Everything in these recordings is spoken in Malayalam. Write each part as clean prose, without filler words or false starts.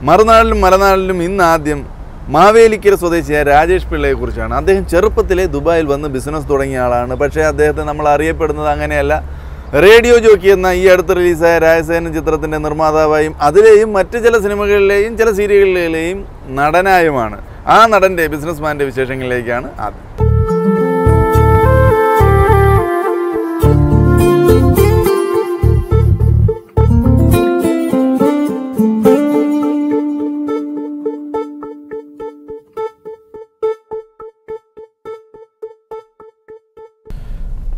മറുനാടിലും മലനാടിലും ഇന്ന് ആദ്യം മാവേലിക്കര സ്വദേശിയായ രാജേഷ് പിള്ളയെക്കുറിച്ചാണ്. അദ്ദേഹം ചെറുപ്പത്തിലെ ദുബായിൽ വന്ന് ബിസിനസ് തുടങ്ങിയ ആളാണ്. പക്ഷേ അദ്ദേഹത്തെ നമ്മൾ അറിയപ്പെടുന്നത് അങ്ങനെയല്ല. റേഡിയോ ജോക്കി എന്ന ഈ അടുത്ത് റിലീസായ രാജസേനൻ ചിത്രത്തിൻ്റെ നിർമ്മാതാവായും അതിലെയും മറ്റ് ചില സിനിമകളിലെയും ചില സീരിയലുകളിലെയും നടനായുമാണ്. ആ നടൻ്റെ ബിസിനസ്മാൻ്റെ വിശേഷങ്ങളിലേക്കാണ് ആദ്യം.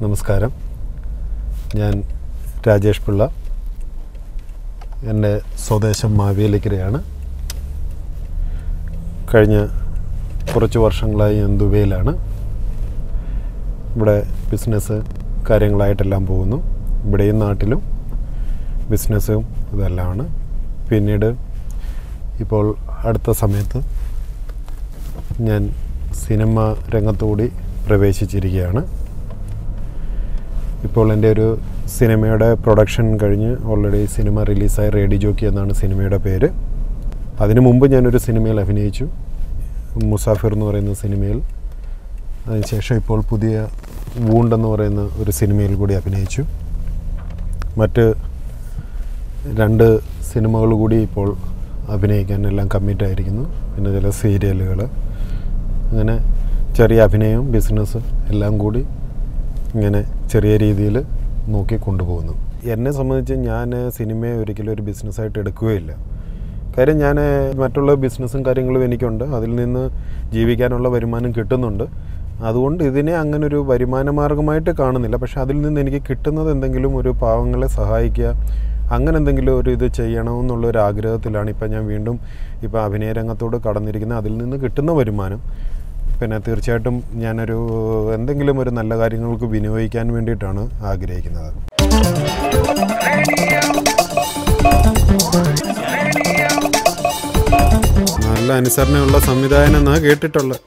നമസ്കാരം, ഞാൻ രാജേഷ് പിള്ള. എൻ്റെ സ്വദേശം മാവേലിക്കരയാണ്. കഴിഞ്ഞ കുറച്ച് വർഷങ്ങളായി ഞാൻ ദുബൈയിലാണ്. ഇവിടെ ബിസിനസ് കാര്യങ്ങളായിട്ടെല്ലാം പോകുന്നു. ഇവിടെയും നാട്ടിലും ബിസിനസ്സും ഇതെല്ലാമാണ്. പിന്നീട് ഇപ്പോൾ അടുത്ത സമയത്ത് ഞാൻ സിനിമ രംഗത്തുകൂടി പ്രവേശിച്ചിരിക്കുകയാണ്. ഇപ്പോൾ എൻ്റെ ഒരു സിനിമയുടെ പ്രൊഡക്ഷൻ കഴിഞ്ഞ് ഓൾറെഡി സിനിമ റിലീസായി. റേഡിയോ ജോക്കി എന്നാണ് സിനിമയുടെ പേര്. അതിനു മുമ്പ് ഞാനൊരു സിനിമയിൽ അഭിനയിച്ചു, മുസാഫിർ എന്ന് പറയുന്ന സിനിമയിൽ. അതിനുശേഷം ഇപ്പോൾ പുതിയ വൂണ്ട് എന്ന് പറയുന്ന ഒരു സിനിമയിൽ കൂടി അഭിനയിച്ചു. മറ്റ് 2 സിനിമകൾ കൂടി ഇപ്പോൾ അഭിനയിക്കാൻ എല്ലാം കമ്മിറ്റായിരിക്കുന്നു. പിന്നെ ചില സീരിയലുകൾ, അങ്ങനെ ചെറിയ അഭിനയം, ബിസിനസ് എല്ലാം കൂടി ഇങ്ങനെ ചെറിയ രീതിയിൽ നോക്കി കൊണ്ടുപോകുന്നു. എന്നെ സംബന്ധിച്ച് ഞാൻ സിനിമയെ ഒരിക്കലും ഒരു ബിസിനസ്സായിട്ട് എടുക്കുകയില്ല. കാര്യം ഞാൻ മറ്റുള്ള ബിസിനസ്സും കാര്യങ്ങളും എനിക്കുണ്ട്, അതിൽ നിന്ന് ജീവിക്കാനുള്ള വരുമാനം കിട്ടുന്നുണ്ട്. അതുകൊണ്ട് ഇതിനെ അങ്ങനെ ഒരു വരുമാന മാർഗമായിട്ട് കാണുന്നില്ല. പക്ഷേ അതിൽ നിന്ന് എനിക്ക് കിട്ടുന്നത് എന്തെങ്കിലും ഒരു പാവങ്ങളെ സഹായിക്കുക, അങ്ങനെ എന്തെങ്കിലും ഒരു ഇത് ചെയ്യണമെന്നുള്ളൊരു ആഗ്രഹത്തിലാണ് ഇപ്പം ഞാൻ വീണ്ടും ഇപ്പോൾ അഭിനയ രംഗത്തോട് കടന്നിരിക്കുന്നത്. അതിൽ നിന്ന് കിട്ടുന്ന വരുമാനം പിന്നെ തീർച്ചയായിട്ടും ഞാനൊരു എന്തെങ്കിലും ഒരു നല്ല കാര്യങ്ങൾക്ക് വിനിയോഗിക്കാൻ വേണ്ടിയിട്ടാണ് ആഗ്രഹിക്കുന്നത്. നല്ല അനുസരണയുള്ള സംവിധാനം എന്നാണ് കേട്ടിട്ടുള്ളത്.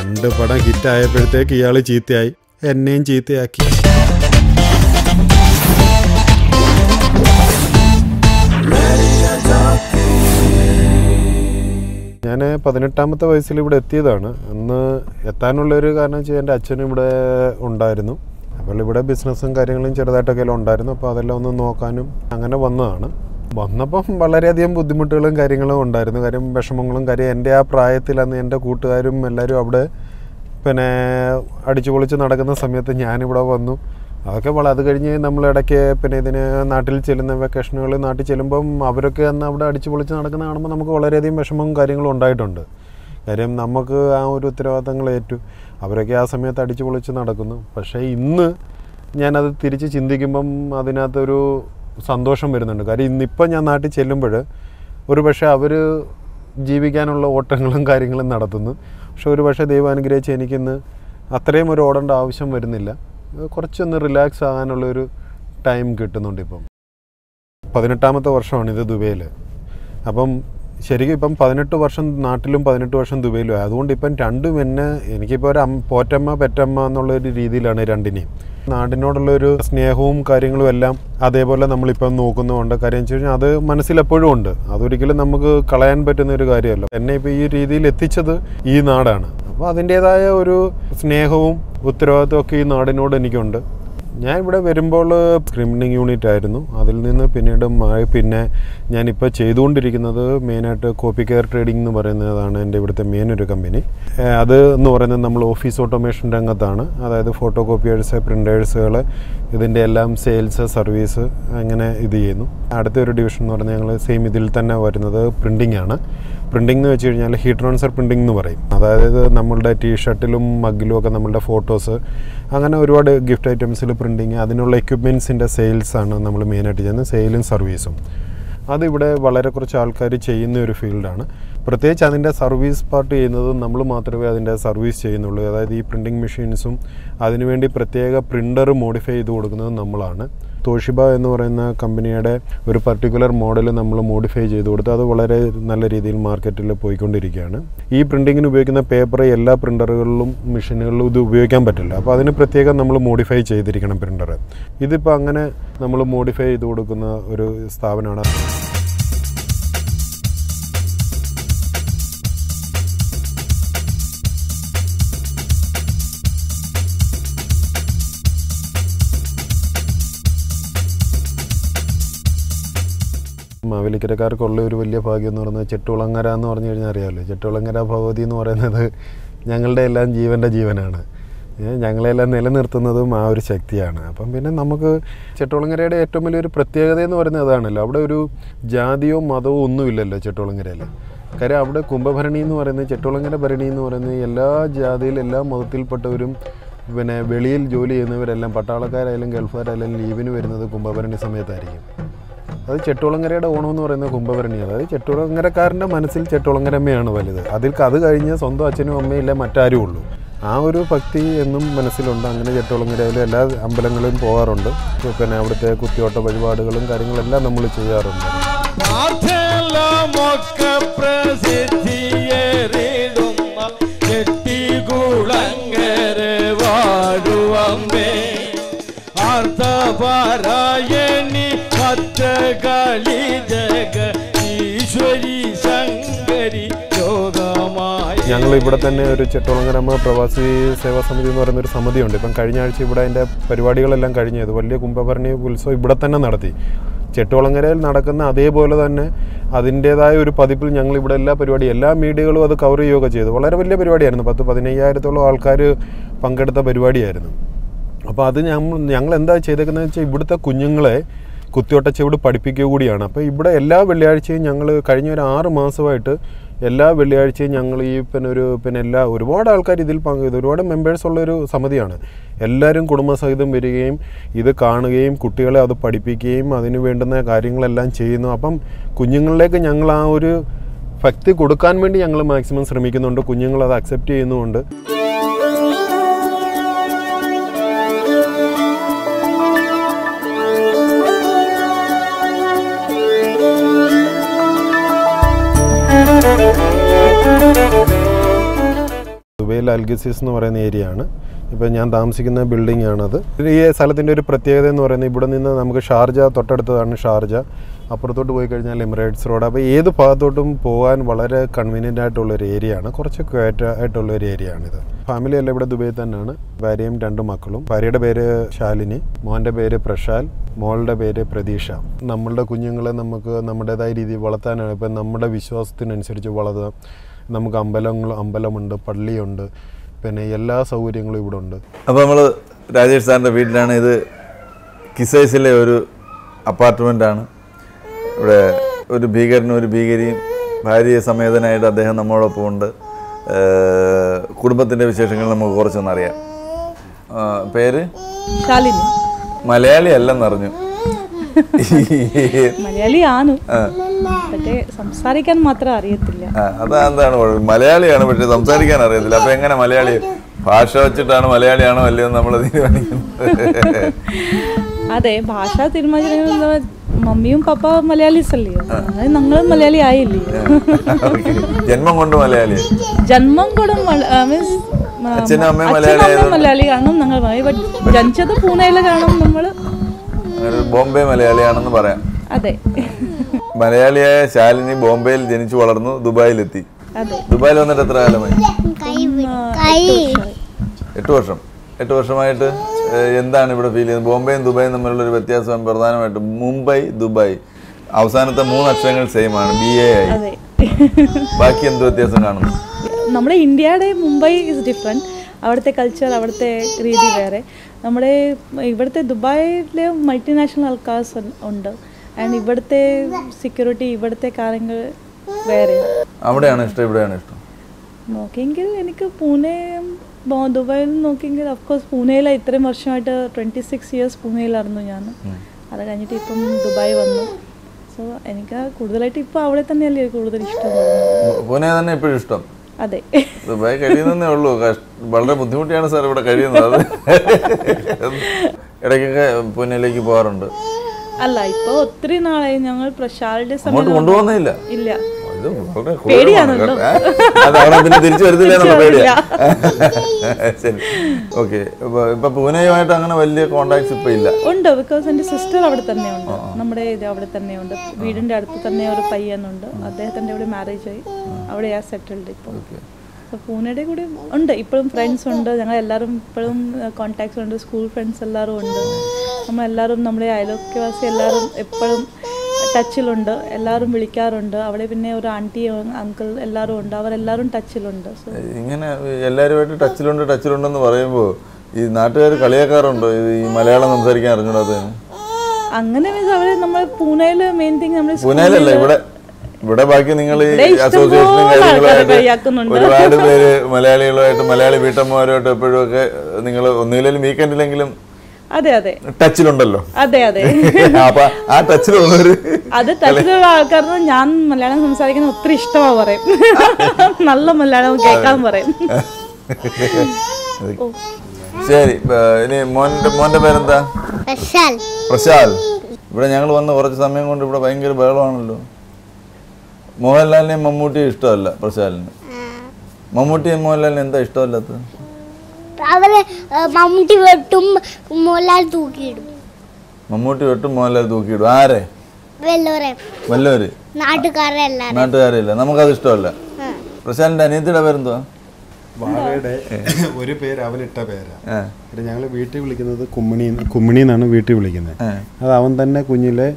2 പടം ഹിറ്റായപ്പോഴത്തേക്ക് ഇയാൾ ചീത്തയായി, എന്നെയും ചീത്തയാക്കി. ഞാൻ 18ാമത്തെ വയസ്സിൽ ഇവിടെ എത്തിയതാണ്. അന്ന് എത്താനുള്ളൊരു കാരണം വെച്ചാൽ എൻ്റെ അച്ഛനും ഇവിടെ ഉണ്ടായിരുന്നു. അപ്പോൾ ഇവിടെ ബിസിനസ്സും കാര്യങ്ങളും ചെറുതായിട്ടൊക്കെ ഉണ്ടായിരുന്നു. അപ്പോൾ അതെല്ലാം ഒന്ന് നോക്കാനും അങ്ങനെ വന്നതാണ്. വന്നപ്പം വളരെയധികം ബുദ്ധിമുട്ടുകളും കാര്യങ്ങളും ഉണ്ടായിരുന്നു. കാര്യം വിഷമങ്ങളും കാര്യം എൻ്റെ ആ പ്രായത്തിൽ അന്ന് എൻ്റെ കൂട്ടുകാരും എല്ലാവരും അവിടെ പിന്നെ അടിച്ചു പൊളിച്ച് നടക്കുന്ന സമയത്ത് ഞാനിവിടെ വന്നു. അതൊക്കെ അത് കഴിഞ്ഞ് നമ്മളിടയ്ക്ക് പിന്നെ ഇതിന് നാട്ടിൽ ചെല്ലുന്ന വെക്കേഷനുകൾ നാട്ടിൽ ചെല്ലുമ്പം അവരൊക്കെ അന്ന് അവിടെ അടിച്ചു പൊളിച്ച് നടക്കുന്ന കാണുമ്പോൾ നമുക്ക് വളരെയധികം വിഷമവും കാര്യങ്ങളും ഉണ്ടായിട്ടുണ്ട്. കാര്യം നമുക്ക് ആ ഒരു ഉത്തരവാദിത്തങ്ങൾ ഏറ്റു. അവരൊക്കെ ആ സമയത്ത് അടിച്ചു പൊളിച്ച് നടക്കുന്നു. പക്ഷേ ഇന്ന് ഞാനത് തിരിച്ച് ചിന്തിക്കുമ്പം അതിനകത്തൊരു സന്തോഷം വരുന്നുണ്ട്. കാര്യം ഇന്നിപ്പം ഞാൻ നാട്ടിൽ ചെല്ലുമ്പോൾ ഒരു പക്ഷേ അവർ ജീവിക്കാനുള്ള ഓട്ടങ്ങളും കാര്യങ്ങളും നടത്തുന്നു. പക്ഷെ ഒരു പക്ഷേ ദൈവം അനുഗ്രഹിച്ച് എനിക്കിന്ന് അത്രയും ഒരു ഓടേണ്ട ആവശ്യം വരുന്നില്ല. കുറച്ചൊന്ന് റിലാക്സ് ആകാനുള്ളൊരു ടൈം കിട്ടുന്നുണ്ട്. ഇപ്പം 18ാമത്തെ വർഷമാണ് ഇത് ദുബൈയിൽ. അപ്പം ശരിക്കും ഇപ്പം 18 വർഷം നാട്ടിലും 18 വർഷം ദുബൈയിലും. അതുകൊണ്ട് ഇപ്പം രണ്ടും എന്നെ എനിക്കിപ്പോൾ ഒരു പോറ്റമ്മ പെറ്റമ്മ എന്നുള്ളൊരു രീതിയിലാണ് രണ്ടിനെയും. നാടിനോടുള്ളൊരു സ്നേഹവും കാര്യങ്ങളും എല്ലാം അതേപോലെ നമ്മളിപ്പം നോക്കുന്നുമുണ്ട്. കാര്യം വെച്ച് കഴിഞ്ഞാൽ അത് മനസ്സിലെപ്പോഴും ഉണ്ട്. അതൊരിക്കലും നമുക്ക് കളയാൻ പറ്റുന്ന ഒരു കാര്യമല്ല. എന്നെ ഇപ്പോൾ ഈ രീതിയിൽ എത്തിച്ചത് ഈ നാടാണ്. അപ്പോൾ അതിൻ്റേതായ ഒരു സ്നേഹവും ഉത്തരവാദിത്വമൊക്കെ ഈ നാടിനോട് എനിക്കുണ്ട്. ഞാൻ ഇവിടെ വരുമ്പോൾ പ്രിൻറ്റിംഗ് യൂണിറ്റ് ആയിരുന്നു. അതിൽ നിന്ന് പിന്നീട് പിന്നെ ഞാനിപ്പോൾ ചെയ്തുകൊണ്ടിരിക്കുന്നത് മെയിനായിട്ട് കോപ്പി കെയർ ട്രേഡിംഗ് എന്ന് പറയുന്നതാണ് എൻ്റെ ഇവിടുത്തെ മെയിൻ ഒരു കമ്പനി. അത് എന്ന് പറയുന്നത് നമ്മൾ ഓഫീസ് ഓട്ടോമേഷൻ രംഗത്താണ്. അതായത് ഫോട്ടോ കോപ്പിയേഴ്സ്, പ്രിൻറ്റേഴ്സുകൾ, ഇതിൻ്റെ എല്ലാം സെയിൽസ്, സർവീസ് അങ്ങനെ ഇത് ചെയ്യുന്നു. അടുത്തൊരു ഡിവിഷൻ എന്ന് പറയുന്നത് ഞങ്ങൾ സെയിം ഇതിൽ തന്നെ വരുന്നത് പ്രിൻറ്റിംഗ് ആണ്. പ്രിൻറ്റിംഗ് എന്ന് വെച്ച് കഴിഞ്ഞാൽ ഹീറ്റ് ട്രാൻസ്ഫർ പ്രിൻറ്റിംഗ് എന്ന് പറയും. അതായത് നമ്മളുടെ ടീഷർട്ടിലും മഗ്ഗിലും ഒക്കെ നമ്മളുടെ ഫോട്ടോസ്, അങ്ങനെ ഒരുപാട് ഗിഫ്റ്റ് ഐറ്റംസിൽ പ്രിൻറ്റിങ്, അതിനുള്ള എക്യുപ്മെൻറ്റ്സിൻ്റെ സെയിൽസാണ് നമ്മൾ മെയിനായിട്ട് ചെയ്യുന്നത്. സെയിലും സർവീസും അതിവിടെ വളരെ കുറച്ച് ആൾക്കാർ ചെയ്യുന്ന ഒരു ഫീൽഡാണ്. പ്രത്യേകിച്ച് അതിൻ്റെ സർവീസ് പാർട്ട് ചെയ്യുന്നത് നമ്മൾ മാത്രമേ അതിൻ്റെ സർവീസ് ചെയ്യുന്നുള്ളൂ. അതായത് ഈ പ്രിൻറ്റിംഗ് മെഷീൻസും അതിനുവേണ്ടി പ്രത്യേക പ്രിൻ്റർ മോഡിഫൈ ചെയ്ത് കൊടുക്കുന്നത് നമ്മളാണ്. തോഷിബ എന്ന് പറയുന്ന കമ്പനിയുടെ ഒരു പർട്ടിക്കുലർ മോഡൽ നമ്മൾ മോഡിഫൈ ചെയ്ത് കൊടുത്ത് അത് വളരെ നല്ല രീതിയിൽ മാർക്കറ്റിൽ പോയിക്കൊണ്ടിരിക്കുകയാണ്. ഈ പ്രിൻറ്റിങ്ങിന് ഉപയോഗിക്കുന്ന പേപ്പർ എല്ലാ പ്രിൻ്ററുകളിലും മെഷീനുകളിലും ഇത് ഉപയോഗിക്കാൻ പറ്റില്ല. അപ്പോൾ അതിന് പ്രത്യേകം നമ്മൾ മോഡിഫൈ ചെയ്തിരിക്കണം പ്രിൻ്റർ. ഇതിപ്പോൾ അങ്ങനെ നമ്മൾ മോഡിഫൈ ചെയ്ത് കൊടുക്കുന്ന ഒരു സ്ഥാപനമാണ്. മാവേലിക്കരക്കാർക്കുള്ള ഒരു വലിയ ഭാഗ്യം എന്ന് പറയുന്നത് ചെട്ടുളങ്ങര എന്ന് പറഞ്ഞു കഴിഞ്ഞാൽ അറിയാമല്ലോ. ചെട്ടുളങ്ങര ഭഗവതി എന്ന് പറയുന്നത് ഞങ്ങളുടെ എല്ലാം ജീവൻ്റെ ജീവനാണ്. ഞങ്ങളെല്ലാം നിലനിർത്തുന്നതും ആ ഒരു ശക്തിയാണ്. അപ്പം പിന്നെ നമുക്ക് ചെട്ടുളങ്ങരയുടെ ഏറ്റവും വലിയൊരു പ്രത്യേകത എന്ന് പറയുന്നത് അതാണല്ലോ, അവിടെ ഒരു ജാതിയോ മതമോ ഒന്നുമില്ലല്ലോ ചെട്ടുളങ്ങരയിൽ. കാര്യം അവിടെ കുംഭഭരണി എന്ന് പറയുന്നത്, ചെട്ടുളങ്ങര ഭരണി എന്ന് പറയുന്നത് എല്ലാ ജാതിയിൽ എല്ലാ മതത്തിൽപ്പെട്ടവരും പിന്നെ വെളിയിൽ ജോലി ചെയ്യുന്നവരെല്ലാം പട്ടാളക്കാരായാലും ഗൾഫുകാരായാലും ലീവിന് വരുന്നത് കുംഭഭരണി സമയത്തായിരിക്കും. അത് ചെട്ടുളങ്ങരയുടെ ഓണം എന്ന് പറയുന്നത് കുംഭഭരണിയാണ്. അതായത് ചെട്ടുളങ്ങരക്കാരൻ്റെ മനസ്സിൽ ചെട്ടുളങ്ങരമ്മയാണ് വലുത്. അത് കഴിഞ്ഞ് സ്വന്തം അച്ഛനും അമ്മയും ഇല്ല മറ്റാരും ഉള്ളൂ. ആ ഒരു ഭക്തി എന്നും മനസ്സിലുണ്ട്. അങ്ങനെ ചെട്ടുളങ്ങരയിലും എല്ലാ അമ്പലങ്ങളിലും പോകാറുണ്ട്. പിന്നെ അവിടുത്തെ കുത്തിയോട്ട വഴിപാടുകളും കാര്യങ്ങളെല്ലാം നമ്മൾ ചെയ്യാറുണ്ട്. ഞങ്ങൾ ഇവിടെ തന്നെ ഒരു ചെട്ടുളങ്ങരമ്മ പ്രവാസി സേവാ സമിതി എന്ന് പറയുന്നൊരു സമിതിയുണ്ട്. ഇപ്പം കഴിഞ്ഞ ആഴ്ച ഇവിടെ അതിൻ്റെ പരിപാടികളെല്ലാം കഴിഞ്ഞത് വലിയ കുംഭഭരണി ഉത്സവം ഇവിടെ തന്നെ നടത്തി. ചെട്ടുളങ്ങരയിൽ നടക്കുന്ന അതേപോലെ തന്നെ അതിൻ്റേതായ ഒരു പതിപ്പിൽ ഞങ്ങൾ ഇവിടെ എല്ലാ പരിപാടിയും എല്ലാ മീഡിയകളും അത് കവർ ചെയ്യുകയൊക്കെ ചെയ്തു. വളരെ വലിയ പരിപാടിയായിരുന്നു. 10,000-15,000 ആൾക്കാർ പങ്കെടുത്ത പരിപാടിയായിരുന്നു. അപ്പോൾ അത് ഞങ്ങൾ എന്താ ചെയ്തേക്കുന്നതെന്ന് വെച്ചാൽ ഇവിടുത്തെ കുഞ്ഞുങ്ങളെ കുത്തിയോട്ട ചുവട് പഠിപ്പിക്കുക കൂടിയാണ്. അപ്പോൾ ഇവിടെ എല്ലാ വെള്ളിയാഴ്ചയും ഞങ്ങൾ കഴിഞ്ഞ ഒരു 6 മാസമായിട്ട് എല്ലാ വെള്ളിയാഴ്ചയും ഞങ്ങൾ ഈ ഒരുപാട് ആൾക്കാർ ഇതിൽ പങ്കെടുത്തു. ഒരുപാട് മെമ്പേഴ്സ് ഉള്ളൊരു സമിതിയാണ്. എല്ലാവരും കുടുംബസഹിതം വരികയും ഇത് കാണുകയും കുട്ടികളെ അത് പഠിപ്പിക്കുകയും അതിന് വേണ്ടുന്ന കാര്യങ്ങളെല്ലാം ചെയ്യുന്നു. അപ്പം കുഞ്ഞുങ്ങളിലേക്ക് ഞങ്ങൾ ആ ഒരു ഭക്തി കൊടുക്കാൻ വേണ്ടി ഞങ്ങൾ മാക്സിമം ശ്രമിക്കുന്നുണ്ട്. കുഞ്ഞുങ്ങൾ അത് അക്സെപ്റ്റ് ചെയ്യുന്നുമുണ്ട്. ദുബൈയിൽ അൽഗസിസ് എന്ന് പറയുന്ന ഏരിയ ആണ്. ഇപ്പോൾ ഞാൻ താമസിക്കുന്ന ബിൽഡിംഗ് ആണത്. ഈ സ്ഥലത്തിൻ്റെ ഒരു പ്രത്യേകത എന്ന് പറയുന്നത് ഇവിടെ നിന്ന് നമുക്ക് ഷാർജ തൊട്ടടുത്തതാണ്. ഷാർജ അപ്പുറത്തോട്ട് പോയി കഴിഞ്ഞാൽ എമിറേറ്റ്സ് റോഡ്. അപ്പോൾ ഏത് ഭാഗത്തോട്ടും പോകാൻ വളരെ കൺവീനിയൻ്റ് ആയിട്ടുള്ളൊരു ഏരിയ ആണ്. കുറച്ച് ക്വയറ്റായിട്ടുള്ളൊരു ഏരിയ ആണിത്. ഫാമിലി എല്ലാം ഇവിടെ ദുബൈയിൽ തന്നെയാണ്. ഭാര്യയും 2 മക്കളും. ഭാര്യയുടെ പേര് ശാലിനി, മോൻ്റെ പേര് പ്രശാൽ, മോളുടെ പേര് പ്രതീക്ഷ. നമ്മളുടെ കുഞ്ഞുങ്ങളെ നമുക്ക് നമ്മുടേതായ രീതിയിൽ വളർത്താനാണ്. ഇപ്പം നമ്മുടെ വിശ്വാസത്തിനനുസരിച്ച് വളർത്താം. നമുക്ക് അമ്പലമുണ്ട്, പള്ളിയുണ്ട്, പിന്നെ എല്ലാ സൗകര്യങ്ങളും ഇവിടെ ഉണ്ട്. അപ്പോൾ നമ്മൾ രാജേഷ് സാറിൻ്റെ വീട്ടിലാണ്. ഇത് കിസൈസിലെ ഒരു അപ്പാർട്ട്മെൻറ്റാണ്. ഇവിടെ ഒരു ഭീകരനും ഒരു ഭീകരിയും ഭാര്യ സമേതനായിട്ട് അദ്ദേഹം നമ്മളോടൊപ്പം ഉണ്ട്. കുടുംഭത്തിൻ്റെ വിശേഷങ്ങൾ നമുക്ക് കുറച്ചൊന്നറിയാം. പേര് ശാലിനി. മലയാളി അല്ലെന്നറിഞ്ഞു. മലയാളിയാണ്, പക്ഷേ സംസാരിക്കാൻ മാത്രം അറിയത്തില്ല. അതെന്താണ് മലയാളിയാണ് പക്ഷെ സംസാരിക്കാൻ അറിയത്തില്ല. അപ്പൊ എങ്ങനെ മലയാളി ഭാഷ വെച്ചിട്ടാണ് മലയാളിയാണോ അല്ലയോ നമ്മൾ തീരുമാനിക്കുന്നത്? അതെ, ഭാഷ തീരുമാനിക്കുന്നത് മമ്മിയും പപ്പ മലയാളീസ് അല്ലയോ, ഞങ്ങളും മലയാളി ആയില്ലേ. ജന്മം കൊണ്ട് മലയാളി, ജന്മം കൊണ്ട് മീൻസ് അച്ഛനും അമ്മയും മലയാളി കാണും. ഞങ്ങൾ ജനിച്ചത് പൂനെയില് കാണും. നമ്മള് ബോംബെ മലയാളിയാണെന്ന് പറയാം. അതെ, മലയാളിയായ ശാലിനി ബോംബെയിൽ ജനിച്ചു വളർന്നു, ദുബായിലെത്തി. ദുബായിൽ വന്നിട്ട് എത്ര കാലമായി? 8 വർഷം. 8 വർഷമായിട്ട് എന്താണ് ഇവിടെ ഫീൽ ചെയ്യുന്നത്? ബോംബെയും ദുബായും തമ്മിലുള്ള ഒരു വ്യത്യാസം പ്രധാനമായിട്ടും മുംബൈ ദുബായ് അവസാനത്തെ 3 അക്ഷരങ്ങൾ സെയിം ആണ്, BA ആയി. ബാക്കി എന്ത് വ്യത്യാസം കാണുന്നു? നമ്മുടെ ഇന്ത്യയുടെ മുംബൈ ഇസ് ഡിഫറെൻറ്റ്. അവിടുത്തെ കൾച്ചർ, അവിടുത്തെ രീതി വേറെ. നമ്മുടെ ഇവിടുത്തെ ദുബായിൽ മൾട്ടിനാഷണൽ ആൾക്കാർസ് ഉണ്ട്. ആൻഡ് ഇവിടുത്തെ സെക്യൂരിറ്റി, ഇവിടുത്തെ കാര്യങ്ങൾ വേറെ. അവിടെയാണ് ഇഷ്ടം, ഇവിടെയാണ് ഇഷ്ടം? നോക്കിയെങ്കിൽ എനിക്ക് പൂനെ ദുബായിൽ നോക്കിയെങ്കിൽ ഓഫ്കോഴ്സ് പൂനെയിലാണ്. ഇത്രയും വർഷമായിട്ട് 26 ഇയേഴ്സ് പൂനെയിലായിരുന്നു ഞാൻ. അത് കഴിഞ്ഞിട്ട് ഇപ്പം ദുബായ് വന്നു. സോ എനിക്ക് കൂടുതലായിട്ട് ഇപ്പം അവിടെ തന്നെയല്ലേ കൂടുതൽ ഇഷ്ടം. പൂനെ തന്നെ ഇപ്പോഴും ഇഷ്ടം? അതെ. ദുബായ് കഴിയുന്നേ ഉള്ളൂ, വളരെ ബുദ്ധിമുട്ടിയാണ് സാർ ഇവിടെ കഴിയുന്നത്. ഇടയ്ക്കൊക്കെ പൂനെയിലേക്ക് പോകാറുണ്ട്? അല്ല, ഇപ്പൊ ഒത്തിരി നാളായി ഞങ്ങൾ പ്രശാലിന്റെ സമയത്ത് കൊണ്ടുപോകുന്നില്ല. ഇല്ല, പേടിയാണല്ലോ, പിന്നെ തിരിച്ചു വരത്തില്ല എന്നുള്ള പേടിയാ. ശരി, ഓക്കെ. ഇപ്പൊ പൂനെയുമായിട്ട് അങ്ങനെ വലിയ കോണ്ടാക്ട്സ് ഇപ്പൊ ഇല്ല? ഉണ്ട്, ബിക്കോസ് എന്റെ സിസ്റ്റർ അവിടെ തന്നെയുണ്ട്. നമ്മുടെ ഇത് അവിടെ തന്നെയുണ്ട്. വീടിന്റെ അടുത്ത് തന്നെ ഒരു പയ്യനുണ്ട്. അദ്ദേഹത്തിന്റെ അവിടെ മാരേജ് ആയി, അവിടെയാ സെറ്റിൽഡ് ഇപ്പൊ. പൂനെയുടെ കൂടെ ഉണ്ട്, ഇപ്പോഴും ഫ്രണ്ട്സ് ഉണ്ട്. ഞങ്ങൾ എല്ലാവരും ഇപ്പോഴും കോണ്ടാക്ട്സ് ഉണ്ട്. സ്കൂൾ ഫ്രണ്ട്സ് എല്ലാവരും ഉണ്ട്. നമ്മളെല്ലാവരും നമ്മുടെ അയൽവാസി എല്ലാവരും എപ്പോഴും ടച്ചിലുണ്ട്. എല്ലാവരും വിളിക്കാറുണ്ട്. അവിടെ പിന്നെ ഒരു ആൻറ്റി അങ്കിൾ എല്ലാവരും ഉണ്ട്. അവരെല്ലാവരും ടച്ചിലുണ്ട്. ഇങ്ങനെ എല്ലാവരുമായിട്ട് ടച്ചിലുണ്ടെന്ന് പറയുമ്പോൾ ഈ നാട്ടുകാർ കളിയാക്കാറുണ്ടോ ഈ മലയാളം സംസാരിക്കാൻ അറിഞ്ഞൂടാത്ത? അങ്ങനെ മീൻസ് അവര് നമ്മൾ പൂനെയില് മെയിൻ തിങ് നമ്മൾ പൂനെയിലല്ല, ഇവിടെ ബാക്കി നിങ്ങൾ അസോസിയേഷനും കാര്യങ്ങളായിട്ട് ഒരുപാട് പേര് മലയാളികളുമായിട്ട്, മലയാളി വീട്ടമ്മമാരുമായിട്ട് എപ്പോഴും ഒക്കെ നിങ്ങൾ ഒന്നുമില്ലെങ്കിലും വീക്കെൻഡിലെങ്കിലും ടച്ചിലുണ്ടല്ലോ. അതെ അതെ. അപ്പൊ ആ ടച്ചിലുള്ളവര്, അത് ടച്ചിലുള്ള ആൾക്കാർക്ക് ഞാൻ മലയാളം സംസാരിക്കുന്ന ഒത്തിരി ഇഷ്ടമാ പറയും. നല്ല മലയാളം കേൾക്കാൻ പറയും. ശരി, ഇനി മോന്റെ പേരെന്താ? പ്രശാൽ. ഇവിടെ ഞങ്ങൾ വന്ന കുറച്ച് സമയം കൊണ്ട് ഇവിടെ ഭയങ്കര ബഹളമാണല്ലോ. മോഹൻലാലിനെയും മമ്മൂട്ടിയും ഇഷ്ടമല്ല പ്രശാലിന്. മമ്മൂട്ടിയും മോഹൻലാലിന് എന്താ ഇഷ്ടമല്ലാത്തത്? മമ്മൂട്ടി വെട്ടും മോഹൻലാൽ തൂക്കിയിടും. മമ്മൂട്ടി വെട്ടും മോഹൻലാൽ തൂക്കിയിടും. ആരെ? വല്ലവര്, നാട്ടുകാരല്ല. നമുക്കത് ഇഷ്ടമല്ല. പ്രശാലിന്റെ അനിയത്തിയുടെ പേരെന്തുവാ? വാവയുടെ ഒരു പേര് അവനിട്ട പേരാ. ഞങ്ങൾ വീട്ടിൽ വിളിക്കുന്നത് കുമ്മിണി എന്നാണ് വീട്ടിൽ വിളിക്കുന്നത്. അത് അവൻ തന്നെ കുഞ്ഞിലെ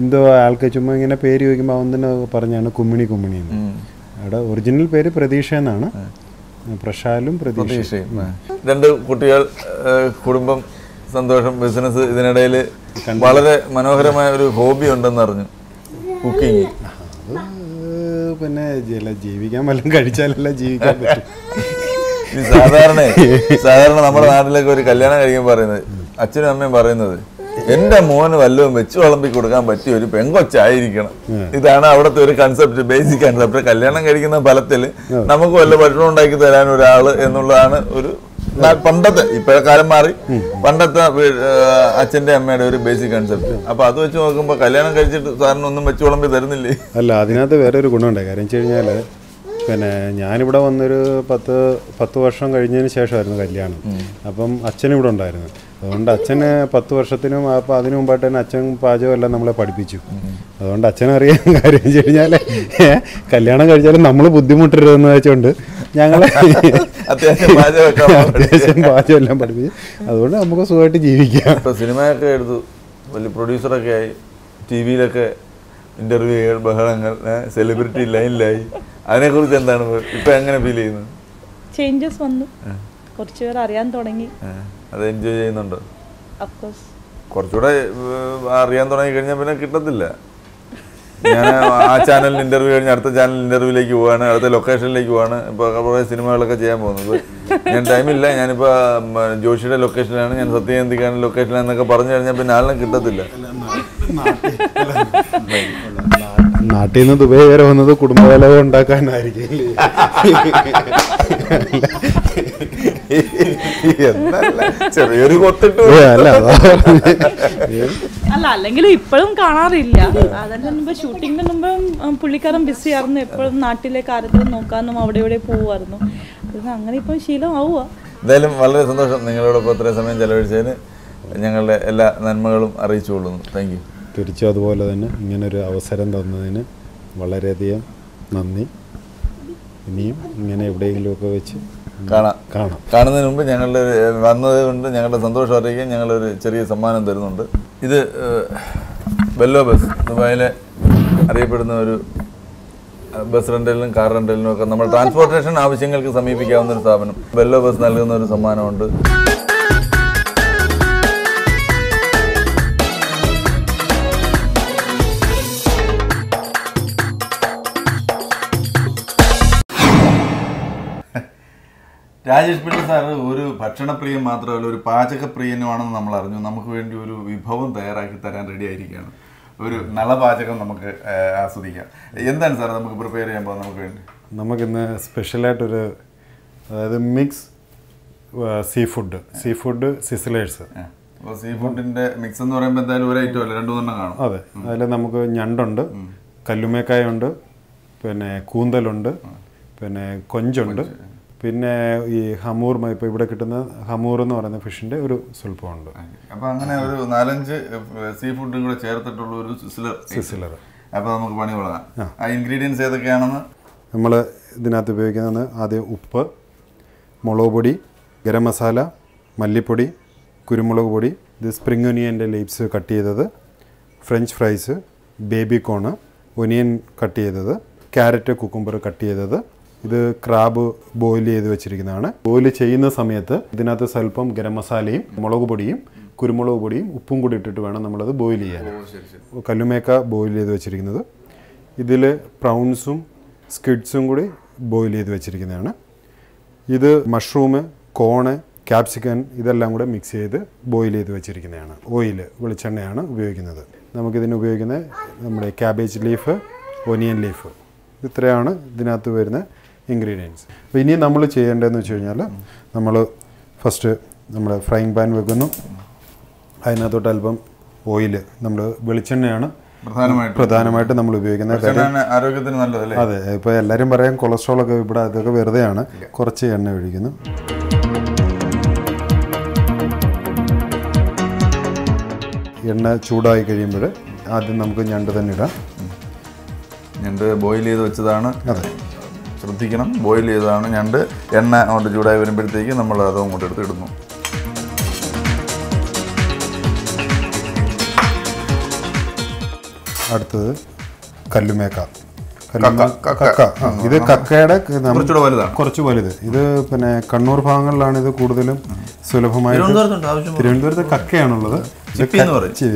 എന്തോ ആൾക്ക് ചുമ്മാ ഇങ്ങനെ പേര് ചോദിക്കുമ്പോൾ അവൻ തന്നെ പറഞ്ഞാണ് കുമ്മിണി എന്ന്. അവിടെ ഒറിജിനൽ പേര് പ്രതീക്ഷ എന്നാണ്. പ്രശാലും പ്രതീക്ഷയും. 2 കുട്ടികൾ, കുടുംബം, സന്തോഷം, ബിസിനസ്. ഇതിനിടയിൽ വളരെ മനോഹരമായ ഒരു ഹോബി ഉണ്ടെന്ന് അറിഞ്ഞു, കുക്കിംഗ്. പിന്നെ ജീവിക്കാൻ വല്ലതും കഴിച്ചാലല്ല ജീവിക്കാൻ പറ്റും. സാധാരണ നമ്മുടെ നാട്ടിലൊക്കെ ഒരു കല്യാണം കഴിക്കാൻ പറയുന്നത്, അച്ഛനും അമ്മയും പറയുന്നത്, എന്റെ മോന് വല്ലതും വെച്ച് വിളമ്പി കൊടുക്കാൻ പറ്റിയ ഒരു പെങ്കൊച്ചായിരിക്കണം. ഇതാണ് അവിടുത്തെ ഒരു കൺസെപ്റ്റ്, ബേസിക് കൺസെപ്റ്റ്. കല്യാണം കഴിക്കുന്ന ഫലത്തില് നമുക്ക് വല്ല ഭക്ഷണം ഉണ്ടാക്കി തരാൻ ഒരാള് എന്നുള്ളതാണ് ഒരു പണ്ടത്തെ, ഇപ്പോഴത്തെ കാലം മാറി, പണ്ടത്തെ അച്ഛന്റെ അമ്മയുടെ ഒരു ബേസിക് കൺസെപ്റ്റ്. അപ്പൊ അത് വെച്ച് നോക്കുമ്പോ കല്യാണം കഴിച്ചിട്ട് സാറിന് ഒന്നും വെച്ച് വിളമ്പി തരുന്നില്ലേ? അല്ല, അതിനകത്ത് വേറെ ഒരു ഗുണമുണ്ടായി. കാര്യം വെച്ച് കഴിഞ്ഞാല് പിന്നെ ഞാനിവിടെ വന്നൊരു 10 വർഷം കഴിഞ്ഞതിന് ശേഷമായിരുന്നു കല്യാണം. അപ്പം അച്ഛനും ഇവിടെ ഉണ്ടായിരുന്നു. അതുകൊണ്ട് അച്ഛന് 10 വർഷത്തിനും അപ്പം അതിനു മുമ്പായിട്ട് തന്നെ അച്ഛൻ പാചകമെല്ലാം നമ്മളെ പഠിപ്പിച്ചു. അതുകൊണ്ട് അച്ഛനറിയാൻ കാര്യം വെച്ച് കഴിഞ്ഞാൽ കല്യാണം കഴിച്ചാലും നമ്മൾ ബുദ്ധിമുട്ടരുതെന്ന് വെച്ചുകൊണ്ട് ഞങ്ങൾ അത്യാവശ്യം പാചകം എല്ലാം പഠിപ്പിച്ചു. അതുകൊണ്ട് നമുക്ക് സുഖമായിട്ട് ജീവിക്കാം. ഇപ്പോൾ സിനിമയൊക്കെ എടുത്തു, വലിയ പ്രൊഡ്യൂസറൊക്കെ ആയി, ടി വിയിലൊക്കെ ഇൻ്റർവ്യൂകൾ, ബഹളങ്ങൾ, സെലിബ്രിറ്റി ലൈനിലായി. അതിനെക്കുറിച്ച് എന്താണ് ഇപ്പം എങ്ങനെ ഫീൽ ചെയ്യുന്നത്? ചേഞ്ചസ് വന്നു, കുറച്ച് പേർ അറിയാൻ തുടങ്ങി. അത് എൻജോയ് ചെയ്യുന്നുണ്ടോ? കുറച്ചുകൂടെ അറിയാൻ തുടങ്ങി കഴിഞ്ഞാൽ പിന്നെ കിട്ടത്തില്ല. ഞാൻ ആ ചാനലിൽ ഇൻ്റർവ്യൂ കഴിഞ്ഞ് അടുത്ത ചാനൽ ഇൻ്റർവ്യൂവിലേക്ക് പോവാണ്, അടുത്ത ലൊക്കേഷനിലേക്ക് പോവാണ്. ഇപ്പോൾ കുറേ സിനിമകളൊക്കെ ചെയ്യാൻ പോകുന്നത്. ഞാൻ ടൈമില്ല, ഞാനിപ്പോൾ ജോഷിയുടെ ലൊക്കേഷനിലാണ്, ഞാൻ സത്യനന്ദിക്കാൻ്റെ ലൊക്കേഷനിലാണെന്നൊക്കെ പറഞ്ഞു കഴിഞ്ഞാൽ പിന്നെ ആളിനെ കിട്ടത്തില്ല. നാട്ടിൽ നിന്ന് ദുബായ് വരെ വന്നത് കുടുംബകലവ് ഉണ്ടാക്കാനായിരിക്കും. ചെറിയൊരു കൊത്തിട്ട് അല്ല, അല്ലെങ്കിലും ഇപ്പോഴും കാണാറില്ല. അതിന്റെ മുമ്പ് ഷൂട്ടിങ്ങിന് മുമ്പ് പുള്ളിക്കാരൻ ബിസി ആയിരുന്നു. എപ്പോഴും നാട്ടിലെ കാര്യത്തിൽ നോക്കാനും അവിടെ ഇവിടെ പോവുമായിരുന്നു. അങ്ങനെ ഇപ്പം ശീലമാവുക. എന്തായാലും വളരെ സന്തോഷം നിങ്ങളോടൊപ്പം ഇത്രയും സമയം ചെലവഴിച്ചതിന്. ഞങ്ങളുടെ എല്ലാ നന്മകളും അറിയിച്ചു കൊള്ളുന്നു. Thank you. തിരിച്ചും അതുപോലെ തന്നെ ഇങ്ങനൊരു അവസരം തന്നതിന് വളരെയധികം നന്ദി. ഇനിയും ഇങ്ങനെ എവിടെയെങ്കിലുമൊക്കെ വെച്ച് കാണാം. കാണുന്നതിന് മുമ്പ് ഞങ്ങളുടെ വന്നത് കൊണ്ട് ഞങ്ങളുടെ സന്തോഷം അറിയിക്കാൻ ഞങ്ങളൊരു ചെറിയ സമ്മാനം തരുന്നുണ്ട്. ഇത് ബെല്ലോ ബസ്, ദുബായിലെ അറിയപ്പെടുന്ന ഒരു ബസ് റെൻ്റലിനും കാർ റെൻ്റലിനും ഒക്കെ നമ്മൾ ട്രാൻസ്പോർട്ടേഷൻ ആവശ്യങ്ങൾക്ക് സമീപിക്കാവുന്ന ഒരു സ്ഥാപനം. ബെല്ലോ ബസ് നൽകുന്ന ഒരു സമ്മാനമുണ്ട്. രാജേഷ് പിള്ള സാറ് ഒരു ഭക്ഷണപ്രിയം മാത്രമല്ല, ഒരു പാചകപ്രിയനുമാണെന്ന് നമ്മൾ അറിഞ്ഞു. നമുക്ക് വേണ്ടി ഒരു വിഭവം തയ്യാറാക്കി തരാൻ റെഡി ആയിരിക്കുകയാണ്. ഒരു നളപാചകം നമുക്ക് ആസ്വദിക്കാം. എന്താണ് സാർ നമുക്ക് പ്രിപ്പയർ ചെയ്യാൻ പോകുന്നത് നമുക്ക് വേണ്ടി? നമുക്കിന്ന് സ്പെഷ്യലായിട്ടൊരു, അതായത് മിക്സ് സീ ഫുഡ് സിസിലേഴ്സ്. അപ്പോൾ സീ ഫുഡിൻ്റെ മിക്സ് എന്ന് പറയുമ്പോൾ എന്തായാലും ഒരു ഐറ്റം അല്ല, 2-3 കാണും. അതെ, അതിൽ നമുക്ക് ഞണ്ടുണ്ട്, കല്ലുമേക്കായുണ്ട്, പിന്നെ കൂന്തലുണ്ട്, പിന്നെ കൊഞ്ചുണ്ട്, പിന്നെ ഈ ഹമൂർ, ഇപ്പോൾ ഇവിടെ കിട്ടുന്ന ഹമൂർ എന്ന് പറയുന്ന ഫിഷിൻ്റെ ഒരു സ്വല്പമുണ്ട്. അപ്പോൾ അങ്ങനെ ഒരു 4-5 സീ ഫുഡും കൂടെ ചേർത്തിട്ടുള്ള ഒരു സിസിലർ. അപ്പോൾ നമുക്ക് പണി തുടങ്ങാം. ആ ഇൻഗ്രീഡിയൻസ് ഏതൊക്കെയാണെന്ന് നമ്മൾ ഇതിനകത്ത് ഉപയോഗിക്കുന്നത് ആദ്യം ഉപ്പ്, മുളക് പൊടി, ഗരം മസാല, മല്ലിപ്പൊടി, കുരുമുളക് പൊടി, ഇത് സ്പ്രിംഗ് ഒനിയൻ്റെ ലീവ്സ് കട്ട് ചെയ്തത്, French fries, baby cone, onion cut ചെയ്തത്, ക്യാരറ്റ് കുക്കുംബർ കട്ട് ചെയ്തത്, ഇത് ക്രാബ് ബോയിൽ ചെയ്ത് വെച്ചിരിക്കുന്നതാണ്. ബോയിൽ ചെയ്യുന്ന സമയത്ത് ഇതിനകത്ത് സ്വല്പം ഗരം മസാലയും മുളക് പൊടിയും കുരുമുളക് പൊടിയും ഉപ്പും കൂടി ഇട്ടിട്ട് വേണം നമ്മളത് ബോയിൽ ചെയ്യാൻ. കല്ലുമേക്ക ബോയിൽ ചെയ്ത് വെച്ചിരിക്കുന്നത്. ഇതിൽ പ്രൗൺസും സ്കിഡ്സും കൂടി ബോയിൽ ചെയ്ത് വെച്ചിരിക്കുന്നതാണ്. ഇത് മഷ്റൂം, കോണ്, ക്യാപ്സിക്കൻ ഇതെല്ലാം കൂടെ മിക്സ് ചെയ്ത് ബോയിൽ ചെയ്ത് വെച്ചിരിക്കുന്നതാണ്. ഓയിൽ, വെളിച്ചെണ്ണയാണ് ഉപയോഗിക്കുന്നത്. നമുക്കിതിന് ഉപയോഗിക്കുന്നത് നമ്മുടെ ക്യാബേജ് ലീഫ്, ഒനിയൻ ലീഫ്, ഇത്രയാണ് ഇതിനകത്ത് വരുന്ന ഇൻഗ്രീഡിയൻസ്. അപ്പോൾ ഇനി നമ്മൾ ചെയ്യേണ്ടതെന്ന് വെച്ച് കഴിഞ്ഞാൽ, നമ്മൾ ഫസ്റ്റ് നമ്മൾ ഫ്രൈങ് പാൻ വെക്കുന്നു. അതിനകത്തോട്ട് അല്പം ഓയിൽ, നമ്മൾ വെളിച്ചെണ്ണയാണ് പ്രധാനമായിട്ട് നമ്മൾ ഉപയോഗിക്കുന്ന കാര്യം. ആരോഗ്യത്തിന് നല്ലതല്ലേ? അതെ, ഇപ്പോൾ എല്ലാവരും പറയാം കൊളസ്ട്രോൾ ഒക്കെ, ഇവിടെ അതൊക്കെ വെറുതെയാണ്. കുറച്ച് എണ്ണ ഒഴിക്കുന്നു. എണ്ണ ചൂടായി കഴിയുമ്പോൾ ആദ്യം നമുക്ക് ഞണ്ട് തന്നെ ഇടാം. ഞണ്ട് ബോയിൽ ചെയ്ത് വെച്ചതാണ്. അതെ, ശ്രദ്ധിക്കണം, ബോയിൽ ചെയ്തതാണ് ഞണ്ട്. എണ്ണ കൊണ്ട് ചൂടായി വരുമ്പോഴത്തേക്ക് നമ്മൾ അത് അങ്ങോട്ട് എടുത്ത് ഇടുന്നു. അടുത്തത് കല്ലുമേക്ക. ഇത് കക്കയുടെ കുറച്ച് വലുത്. ഇത് പിന്നെ കണ്ണൂർ ഭാഗങ്ങളിലാണ് ഇത് കൂടുതലും സുലഭമായിട്ട്. തിരുവനന്തപുരത്ത് കക്കയാണുള്ളത്.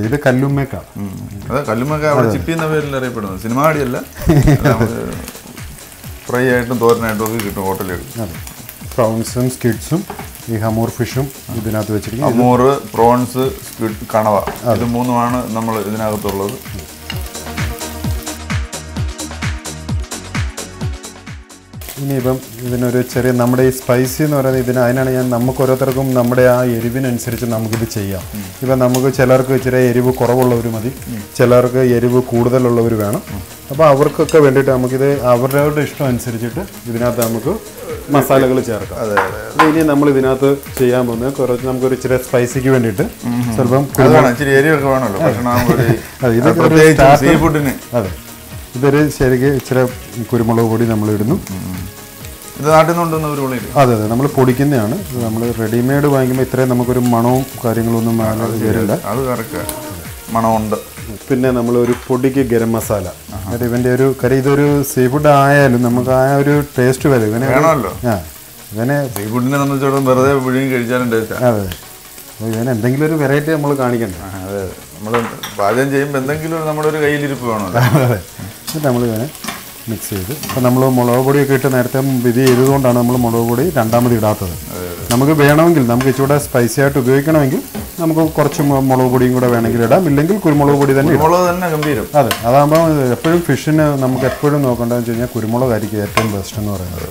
ഇത് കല്ലുമേക്ക. ചിപ്പി എന്ന പേരിൽ അറിയപ്പെടുന്നത്. സിനിമാടിയല്ല, ഫ്രൈ ആയിട്ടും തോരനായിട്ടും ഒക്കെ കിട്ടും ഹോട്ടലുകളിൽ. പ്രോൺസും സ്കിഡ്സും ഈ ഹമൂർ ഫിഷും ഇതിനകത്ത് വെച്ചിരിക്കും. ഹമൂർ, പ്രോൺസ്, സ്ക്വിഡ്, കണവ, ഇത് മൂന്നുമാണ് നമ്മൾ ഇതിനകത്തുള്ളത്. ഇനിയിപ്പം ഇതിനൊരു ചെറിയ, നമ്മുടെ ഈ സ്പൈസി എന്ന് പറയുന്നത് അതിനാണ് നമുക്ക് ഓരോരുത്തർക്കും നമ്മുടെ ആ എരിവിനനുസരിച്ച് നമുക്കിത് ചെയ്യാം. ഇപ്പം നമുക്ക് ചിലർക്ക് ഇച്ചിരി എരിവ് കുറവുള്ളവർ മതി, ചിലർക്ക് എരിവ് കൂടുതലുള്ളവർ വേണം. അപ്പോൾ അവർക്കൊക്കെ വേണ്ടിയിട്ട് നമുക്കിത് അവരുടെ ഇഷ്ടം അനുസരിച്ചിട്ട് ഇതിനകത്ത് നമുക്ക് മസാലകൾ ചേർക്കാം. അപ്പോൾ ഇനി നമ്മൾ ഇതിനകത്ത് ചെയ്യാൻ പോകുന്നത് കുറച്ച് നമുക്കൊരു ഇച്ചിരി സ്പൈസിക്ക് വേണ്ടിയിട്ട് ചിലപ്പം അതെ, ഇതൊരു ശരിക്കും ഇച്ചിരി കുരുമുളക് പൊടി നമ്മൾ ഇടുന്നു. അതെ അതെ, നമ്മൾ പൊടിക്കുന്നതാണ്. നമ്മൾ റെഡിമെയ്ഡ് വാങ്ങിക്കുമ്പോൾ ഇത്രയും നമുക്കൊരു മണവും കാര്യങ്ങളൊന്നും വരില്ല. മണമുണ്ട്. പിന്നെ നമ്മൾ ഒരു പൊടിക്ക് ഗരം മസാല. ഇവൻ്റെ ഒരു കാര്യം, ഇതൊരു സീ ഫുഡ് ആയാലും നമുക്ക് ആ ഒരു ടേസ്റ്റ് വരും. ഇവനെ സീ ഫുഡിനെ സംബന്ധിച്ചിടത്തോളം വെറുതെ പുഴുങ്ങി കഴിച്ചാലും ടേസ്റ്റ്. അതെ, അപ്പോൾ ഇവന് എന്തെങ്കിലും ഒരു വെറൈറ്റി നമ്മൾ കാണിക്കണ്ടേ. അതെ, നമ്മൾ പാചകം ചെയ്യുമ്പോൾ എന്തെങ്കിലും നമ്മുടെ ഒരു കയ്യിലിരിപ്പ് വേണമല്ലോ. അതെ, എന്നിട്ട് നമ്മളിവനെ മിക്സ് ചെയ്ത്, അപ്പോൾ നമ്മൾ മുളക് പൊടിയൊക്കെ ഇട്ട് നേരത്തെ ഇത് ചെയ്തുകൊണ്ടാണ് നമ്മൾ മുളക് പൊടി രണ്ടാമത് ഇടാത്തത്. നമുക്ക് വേണമെങ്കിൽ, നമുക്ക് ഇച്ചിരി സ്പൈസി ആയിട്ട് ഉപയോഗിക്കണമെങ്കിൽ നമുക്ക് കുറച്ച് മുളക് പൊടിയും കൂടെ വേണമെങ്കിൽ ഇടാം, ഇല്ലെങ്കിൽ കുരുമുളക് പൊടി തന്നെ ഗംഭീരം. അതെ, അതാകുമ്പോൾ എപ്പോഴും ഫിഷിന് നമുക്ക് എപ്പോഴും നോക്കേണ്ടതെന്ന് വെച്ച് കഴിഞ്ഞാൽ കുരുമുളകായിരിക്കും ഏറ്റവും ബെസ്റ്റ് എന്ന് പറയുന്നത്.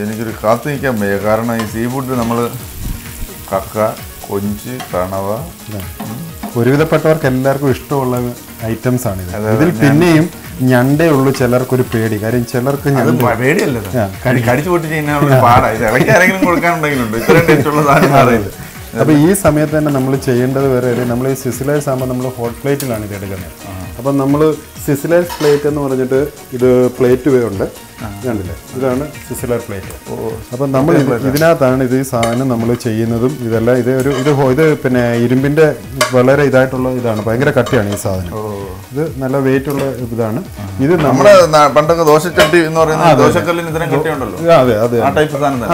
എനിക്കൊരു കാത്തു നിൽക്കാൻ വയ്യ, കാരണം ഈ സീ ഫുഡ് നമ്മൾ കക്ക, കൊഞ്ച്, കണവ, ഒരുവിധപ്പെട്ടവർക്ക് എല്ലാവർക്കും ഇഷ്ടമുള്ള ഐറ്റംസ് ആണ് ഇത്. ഇതിൽ പിന്നെയും ഞണ്ടേ ഉള്ളൂ ചിലർക്കൊരു പേടി. കാര്യം ചിലർക്ക് പേടിയല്ല, കടിച്ചു പൊട്ടി ചെയ്യുന്ന പാടാ. ഇത് ഇടയ്ക്ക് ആരെങ്കിലും കൊടുക്കാനുണ്ടെങ്കിലുണ്ട് ഇത്രയും ടേസ്റ്റുള്ള സാധനം. അപ്പോൾ ഈ സമയത്ത് തന്നെ നമ്മൾ ചെയ്യേണ്ടത് വേറെ നമ്മൾ ഈ സിസിലേഴ്സ് ആകുമ്പോൾ നമ്മൾ ഹോട്ട് പ്ലേറ്റിലാണ് ഇത് എടുക്കുന്നത്. അപ്പം നമ്മൾ സിസിലേഴ്സ് പ്ലേറ്റ് എന്ന് പറഞ്ഞിട്ട് ഇത് പ്ലേറ്റ് ഉണ്ട്, കണ്ടില്ലേ, ഇതാണ് സിസിലർ പ്ലേറ്റ്. അപ്പം നമ്മൾ ഇതിനകത്താണ് ഇത് ഈ സാധനം നമ്മൾ ചെയ്യുന്നതും ഇതെല്ലാം. ഇത് പിന്നെ ഇരുമ്പിൻ്റെ വളരെ ഇതായിട്ടുള്ള ഇതാണ്, ഭയങ്കര കട്ടിയാണ് ഈ സാധനം. ഇത് നല്ല വെയിറ്റ് ഉള്ള ഇതാണ്. ഇത് നമ്മുടെ പണ്ടൊക്കെ ദോശച്ചട്ടി എന്ന് പറയുന്നത് ദോശക്കല്ലിന് ഇത്രയും കട്ടിയുണ്ടല്ലോ. അതെ അതെ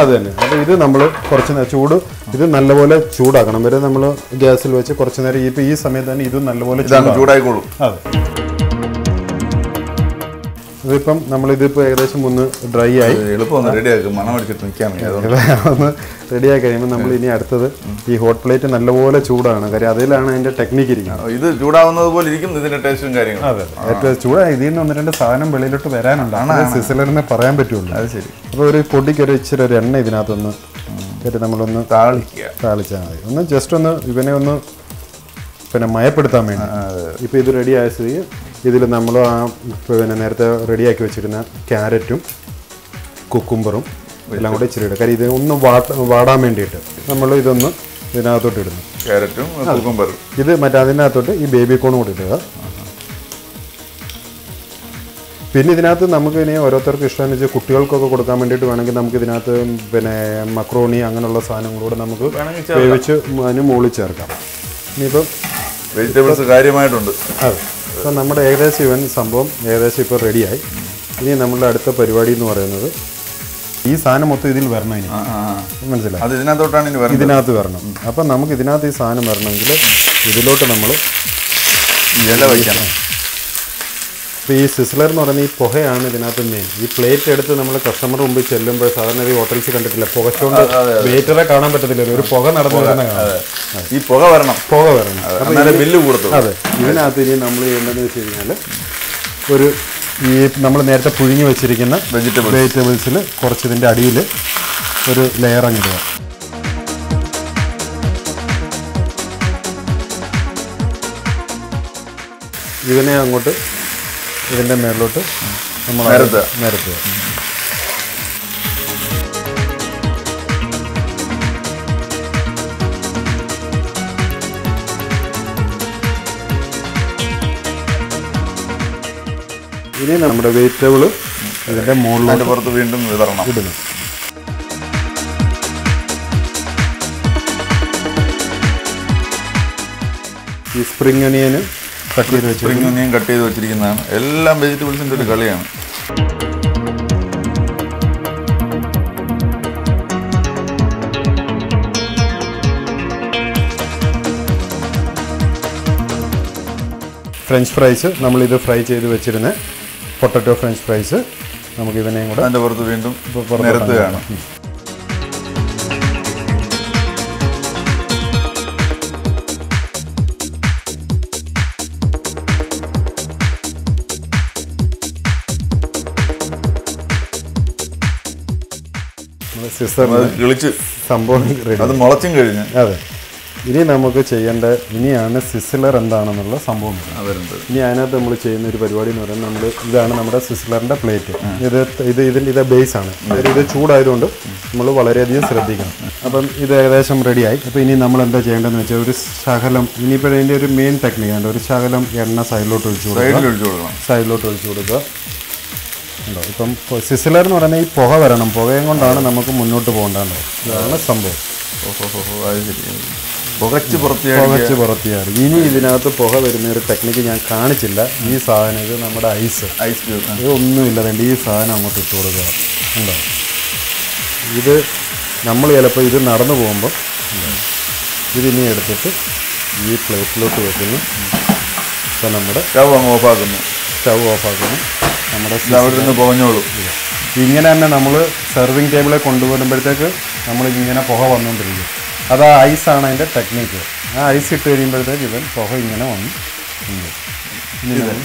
അത് തന്നെ. അപ്പോൾ ഇത് നമ്മൾ കുറച്ച് ചൂട് ഇത് നല്ലപോലെ ചൂടാക്കണം. വരെ നമ്മൾ ഗ്യാസിൽ വെച്ച് കുറച്ച് നേരം ഇപ്പം ഈ സമയത്ത് തന്നെ ഇത് നല്ലപോലെ ചൂടായിക്കോളും. അതെ. ഇതിപ്പം നമ്മളിതിപ്പോൾ ഏകദേശം ഒന്ന് ഡ്രൈ ആയി എളുപ്പം റെഡിയാക്കി മണം അടിച്ചിട്ട് നിൽക്കാൻ ഒന്ന് റെഡിയായി കഴിയുമ്പോൾ നമ്മൾ ഇനി അടുത്തത് ഈ ഹോട്ട് പ്ലേറ്റ് നല്ലപോലെ ചൂടാണ്. കാര്യം അതിലാണ് അതിൻ്റെ ടെക്നിക്ക് ഇരിക്കുന്നത്. ഇത് ചൂടാവുന്നത് പോലെ ഇരിക്കും ഇതിന്റെ ടേസ്റ്റും കാര്യങ്ങളും. അതെ, ഏറ്റവും ചൂടായി ഇതിൽ നിന്ന് ഒന്ന് രണ്ട് സാധനം വെളിയിലോട്ട് വരാനുണ്ടാണ്, സിസിലറിനെ പറയാൻ പറ്റുള്ളൂ. അത് ശരി. അപ്പോൾ ഒരു പൊടിക്ക് ഇച്ചിരി ഒരു എണ്ണ ഇതിനകത്തൊന്ന് നമ്മളൊന്ന് താളിച്ചാൽ മതി. ഒന്ന് ജസ്റ്റ് ഒന്ന് ഇവനെ ഒന്ന് പിന്നെ മയപ്പെടുത്താൻ വേണ്ടി. ഇപ്പോൾ ഇത് റെഡി ആയ സ്ഥിതിക്ക് ഇതിൽ നമ്മൾ ആ പിന്നെ നേരത്തെ റെഡിയാക്കി വെച്ചിരുന്ന ക്യാരറ്റും കുക്കുംബറും എല്ലാം കൂടെ ഇച്ചിരി ഇടുക. കാര്യം ഇത് ഒന്ന് വാടാൻ വേണ്ടിയിട്ട് നമ്മൾ ഇതൊന്ന് ഇതിനകത്തോട്ട് ഇടുന്നു. ക്യാരറ്റും കുക്കുംബറും ഇത് മറ്റേ അതിനകത്തോട്ട് ഈ ബേബി കോൺ കൂടി ഇടുക. പിന്നെ ഇതിനകത്ത് നമുക്ക് ഇനി ഓരോരുത്തർക്ക് ഇഷ്ടമെന്ന് വെച്ചാൽ കുട്ടികൾക്കൊക്കെ കൊടുക്കാൻ വേണ്ടിയിട്ട് വേണമെങ്കിൽ നമുക്ക് ഇതിനകത്ത് പിന്നെ മക്രോണി അങ്ങനെയുള്ള സാധനങ്ങളൂടെ നമുക്ക് വേവിച്ച് അതിന് മുകളിൽ ചേർക്കാം. ഇനിയിപ്പം വെജിറ്റബിൾസ് കാര്യമായിട്ടുണ്ട്. അതെ. അപ്പം നമ്മുടെ ഏകദേശം സംഭവം ഏകദേശം ഇപ്പോൾ റെഡിയായി. ഇനി നമ്മളുടെ അടുത്ത പരിപാടി എന്ന് പറയുന്നത് ഈ സാധനം മൊത്തം ഇതിൽ വരണം. ഇനി മനസ്സിലായി, ഇതിനകത്ത് വരണം. അപ്പം നമുക്ക് ഇതിനകത്ത് ഈ സാധനം വരണമെങ്കിൽ ഇതിലോട്ട് നമ്മൾ ഇല വയ്ക്കണം. ഇപ്പോൾ ഈ സിസ്ലർ എന്ന് പറയുന്നത് ഈ പുകയാണ് ഇതിനകത്ത് മെയിൻ. ഈ പ്ലേറ്റ് എടുത്ത് നമ്മൾ കസ്റ്റമർ മുമ്പിൽ ചെല്ലുമ്പോൾ സാധാരണ ഈ ഹോട്ടൽസ് കണ്ടിട്ടില്ല, പുകച്ചോണ്ട് വെയിറ്ററെ കാണാൻ പറ്റത്തില്ലല്ലോ, ഒരു പുക നടന്നു വരുന്ന കാണാം. ഈ പുക വരണം. അപ്പം ബില്ല് കൊടുത്തു. അതെ. ഇതിനകത്ത് ഇനി നമ്മൾ ചെയ്യേണ്ടതെന്ന് വെച്ച് കഴിഞ്ഞാൽ ഒരു ഈ നമ്മൾ നേരത്തെ പുഴുങ്ങി വെച്ചിരിക്കുന്ന വെജിറ്റബിൾസിൽ കുറച്ച് ഇതിൻ്റെ അടിയിൽ ഒരു ലെയർ അങ്ങിടുക. ഇതിനെ അങ്ങോട്ട് ഇതിൻ്റെ മേളിലോട്ട് നമ്മൾ നിരത്തുക. ഇനി നമ്മുടെ വെജിറ്റബിൾ ഇതിൻ്റെ മുകളിലോട്ട് പുറത്ത് വീണ്ടും ഇടുന്നു. ഈ സ്പ്രിംഗ് ഒനിയന് കട്ട് ചെയ്ത് വെച്ചിരിക്കുന്നതാണ്. എല്ലാം വെജിറ്റബിൾസിൻ്റെ ഒരു കളിയാണ്. ഫ്രഞ്ച് ഫ്രൈസ് നമ്മളിത് ഫ്രൈ ചെയ്ത് വെച്ചിരുന്ന പൊട്ടറ്റോ ഫ്രഞ്ച് ഫ്രൈസ് നമുക്ക് ഇവനെയും കൂടെ അതിൻ്റെ പുറത്ത് വീണ്ടും നിരത്തുകയാണ്. സംഭവം അത് മുളച്ചും കഴിഞ്ഞ്. അതെ. ഇനി നമുക്ക് ചെയ്യേണ്ട ഇനിയാണ് സിസിലർ എന്താണെന്നുള്ള സംഭവം. ഇനി അതിനകത്ത് നമ്മൾ ചെയ്യുന്ന ഒരു പരിപാടി എന്ന് പറയുന്നത് ഇതാണ് നമ്മുടെ സിസിലറിൻ്റെ പ്ലേറ്റ്. ഇത് ബേസാണ്. ഇത് ചൂടായതുകൊണ്ട് നമ്മൾ വളരെയധികം ശ്രദ്ധിക്കണം. അപ്പം ഇത് ഏകദേശം റെഡിയായി. അപ്പോൾ ഇനി നമ്മൾ എന്താ ചെയ്യേണ്ടതെന്ന് വെച്ചാൽ ഒരു ശകലം ഇനിയിപ്പോൾ അതിൻ്റെ ഒരു മെയിൻ ടെക്നിക്കാണ് ഒരു ശകലം എണ്ണ സൈഡിലോട്ട് ഒഴിച്ചു കൊടുക്കുക. ഉണ്ടോ? ഇപ്പം സിസിലർ എന്ന് പറയുന്നത് ഈ പുക വരണം. പുകയും കൊണ്ടാണ് നമുക്ക് മുന്നോട്ട് പോകേണ്ടത്. ഇതാണ് സംഭവം. പുകച്ച് പുറത്തിയാടി. ഇനി ഇതിനകത്ത് പുക വരുന്ന ഒരു ടെക്നിക്ക് ഞാൻ കാണിച്ചില്ല. ഈ സാധനം ഇത് നമ്മുടെ ഐസ് ഇതൊന്നുമില്ല. ഈ സാധനം അങ്ങോട്ട് ഇട്ട് കൊടുക്കുക. ഉണ്ടോ? ഇത് നമ്മൾ ചിലപ്പോൾ ഇത് നടന്നു പോകുമ്പോൾ ഇതിനി എടുത്തിട്ട് ഈ പ്ലേറ്റിലോട്ട് വെക്കുന്നു. ഇപ്പം നമ്മുടെ സ്റ്റൗ ഓഫാക്കുന്നു. നമ്മുടെ പുകഞ്ഞോളൂ. ഇങ്ങനെ തന്നെ നമ്മൾ സെർവിങ് ടേബിളിൽ കൊണ്ടുവരുമ്പോഴത്തേക്ക് നമ്മൾ ഇങ്ങനെ പുക വന്നുകൊണ്ടിരിക്കും. അത് ആ ഐസാണ് അതിൻ്റെ ടെക്നിക്ക്. ആ ഐസ് ഇട്ട് കഴിയുമ്പോഴത്തേക്ക് ഇവൻ പുക ഇങ്ങനെ വന്നു.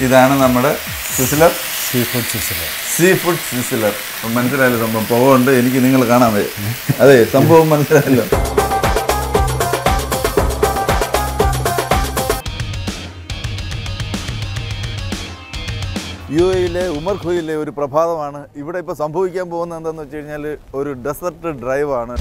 ഇതാണ് നമ്മുടെ സിസിലർ, സീ ഫുഡ് സിസിലർ. മനസ്സിലായല്ലോ സംഭവം. പുക ഉണ്ട്, എനിക്ക് നിങ്ങൾ കാണാൻ വയ്യ. അതെ, സംഭവം മനസ്സിലായല്ലോ. UAE ഉമർ ഖുയിലെ ഒരു പ്രഭാതമാണ്. ഇവിടെ ഇപ്പോൾ സംഭവിക്കാൻ പോകുന്നത് എന്താണെന്ന് വെച്ച് കഴിഞ്ഞാൽ ഒരു ഡെസർട്ട് ഡ്രൈവാണ്.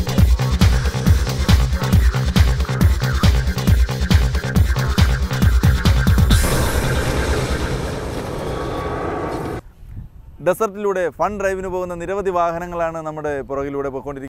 ഡെസർട്ടിലൂടെ ഫൺ ഡ്രൈവിന് പോകുന്ന നിരവധി വാഹനങ്ങളാണ് നമ്മുടെ പുറകിലൂടെ പോയിക്കൊണ്ടിരിക്കുന്നത്.